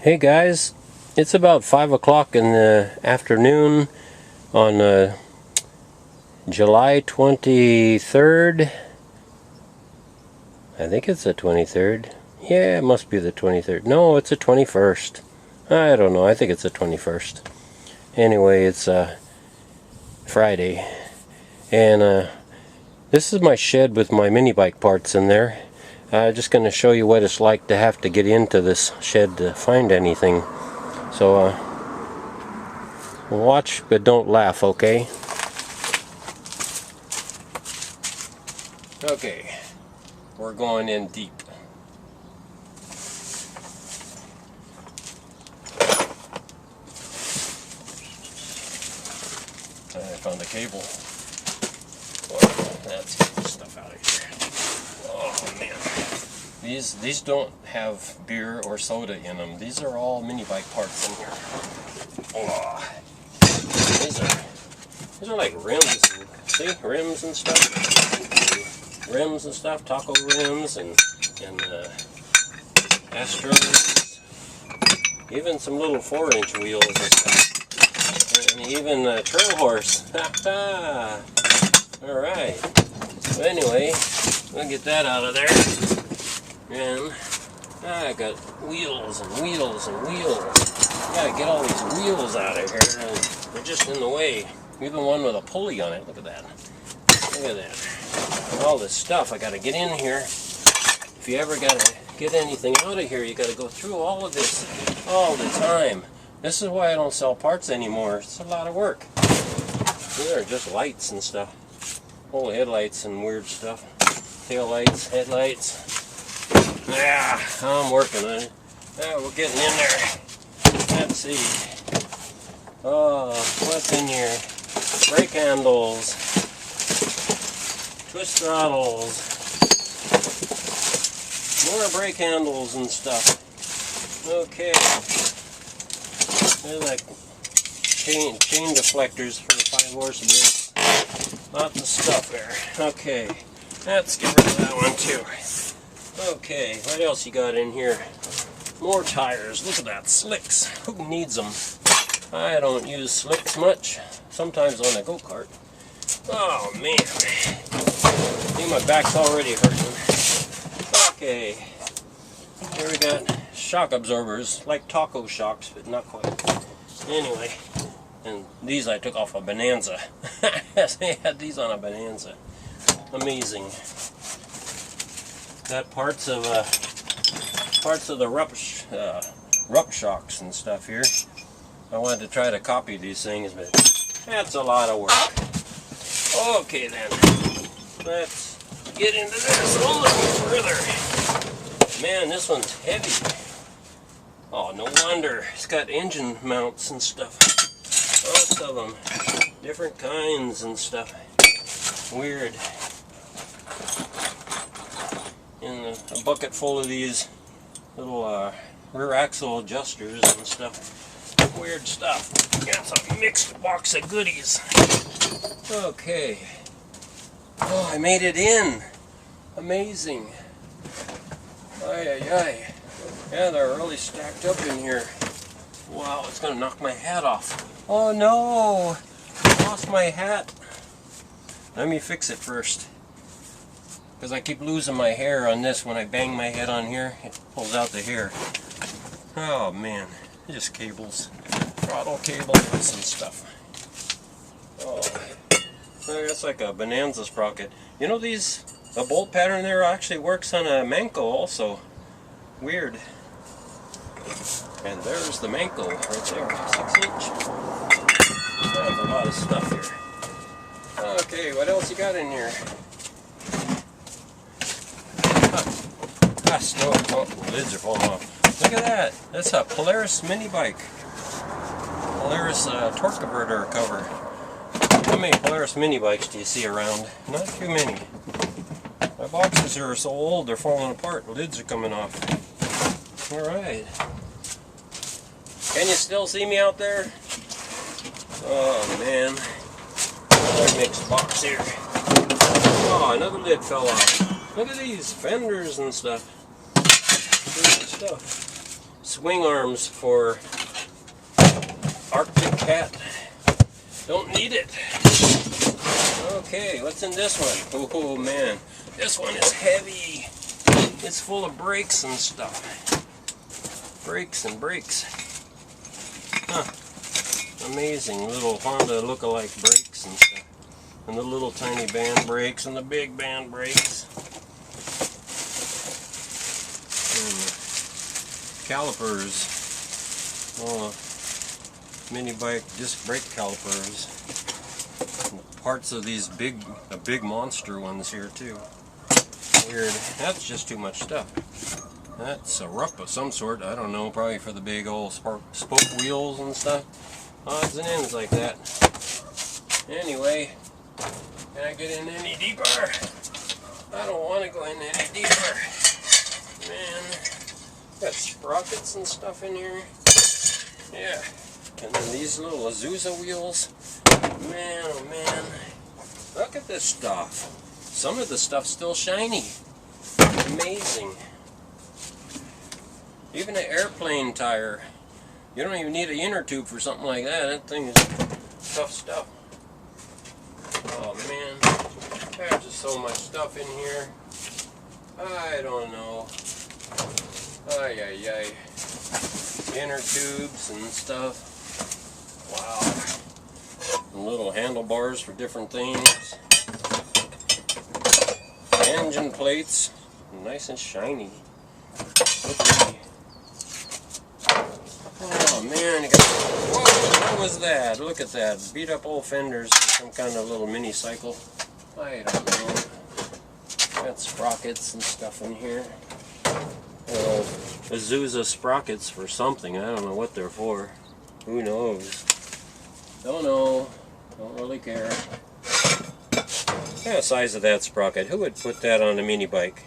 Hey guys, it's about 5 o'clock in the afternoon on July 23rd. I think it's the 23rd. Yeah, it must be the 23rd. No, it's the 21st. I don't know, I think it's the 21st. Anyway, it's Friday. And this is my shed with my mini bike parts in there. I'm just going to show you what it's like to have to get into this shed to find anything. So watch but don't laugh, okay? Okay, we're going in deep. I found a cable. Oh, let's get this stuff out of here. Oh man, these don't have beer or soda in them. These are all mini bike parts in here. Oh, these are like rims. See, rims and stuff. Rims and stuff, taco rims and Astros. Even some little 4-inch wheels and stuff. And even a trail horse. All right. So anyway, we'll get that out of there. And I got wheels and wheels and wheels. Gotta get all these wheels out of here. They're just in the way. Even one with a pulley on it. Look at that. Look at that. All this stuff I gotta get in here. If you ever gotta get anything out of here, you gotta go through all of this all the time. This is why I don't sell parts anymore. It's a lot of work. These are just lights and stuff. Whole headlights and weird stuff. Tail lights, headlights. Yeah, I'm working on it. Yeah, we're getting in there. Let's see. Oh, what's in here? Brake handles. Twist throttles. More brake handles and stuff. Okay. They're like chain deflectors for the 5-horse brakes. Lots of stuff there. Okay. Let's get rid of that one too. Okay, what else you got in here? More tires. Look at that. Slicks. Who needs them? I don't use slicks much. Sometimes on a go-kart. Oh man. I think my back's already hurting. Okay. Here we got shock absorbers. Like taco shocks, but not quite. Anyway. And these I took off a Bonanza. They had these on a Bonanza. Amazing. Got parts of the rup shocks and stuff here. I wanted to try to copy these things, but that's a lot of work. Okay then, let's get into this a little further. Man, this one's heavy. Oh, no wonder. It's got engine mounts and stuff. Lots of them. Different kinds and stuff. Weird. And a bucket full of these little rear axle adjusters and stuff. Weird stuff. Got some mixed box of goodies. Okay. Oh, I made it in. Amazing. Ay, ay, ay. Yeah, they're really stacked up in here. Wow, it's going to knock my hat off. Oh no! I lost my hat. Let me fix it first. Because I keep losing my hair on this. When I bang my head on here, it pulls out the hair. Oh man, just cables. Throttle cables and stuff. Oh, that's like a Bonanza sprocket. You know, the bolt pattern there actually works on a Manco also. Weird. And there's the Manco right there, 6-inch. There's a lot of stuff here. Okay, what else you got in here? Snow. Oh, the lids are falling off. Look at that. That's a Polaris mini bike. Polaris torque converter cover. How many Polaris mini bikes do you see around? Not too many. My boxes are so old they're falling apart. The lids are coming off. Alright. Can you still see me out there? Oh man. Another mixed box here. Oh, another lid fell off. Look at these fenders and stuff. Stuff. swing arms for Arctic Cat. Don't need it. Okay, what's in this one? Oh man, this one is heavy. It's full of brakes and stuff. Brakes and brakes. Huh. Amazing little Honda look-alike brakes and stuff. And the little tiny band brakes and the big band brakes. And calipers. Oh, Minibike disc brake calipers. And parts of these big monster ones here too. Weird. That's just too much stuff. That's a rup of some sort. I don't know. Probably for the big old spoke wheels and stuff. Odds and ends like that. Anyway, can I get in any deeper? I don't want to go in any deeper. Man, got sprockets and stuff in here. Yeah. And then these little Azusa wheels. Man, oh man. Look at this stuff. Some of the stuff's still shiny. Amazing. Even an airplane tire. You don't even need an inner tube for something like that. That thing is tough stuff. Oh man. There's just so much stuff in here. I don't know. Ay, ay, ay. Inner tubes and stuff. Wow. And little handlebars for different things. Engine plates. Nice and shiny. Oh man, you got, whoa, what was that? Look at that. Beat up old fenders for some kind of little mini cycle. I don't know. Got sprockets and stuff in here. Azusa sprockets for something. I don't know what they're for. Who knows? Don't know. Don't really care. Yeah, the size of that sprocket. Who would put that on a mini bike?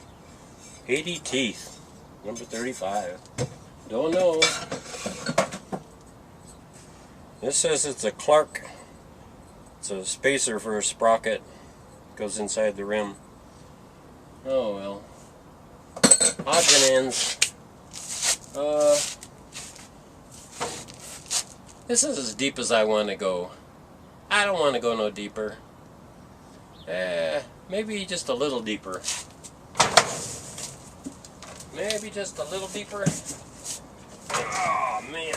80 teeth. Number 35. Don't know. This says it's a Clark. It's a spacer for a sprocket. Goes inside the rim. Oh well. Odds and ends. This is as deep as I want to go. I don't want to go no deeper. Maybe just a little deeper. Maybe just a little deeper. Oh man.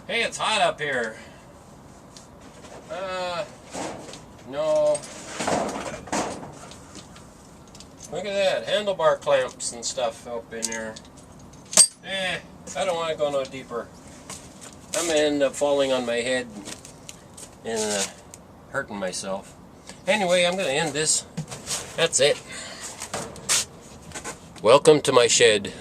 Hey, it's hot up here. No. Look at that, handlebar clamps and stuff up in there. I don't want to go no deeper. I'm gonna end up falling on my head and hurting myself. Anyway, I'm gonna end this. That's it. Welcome to my shed.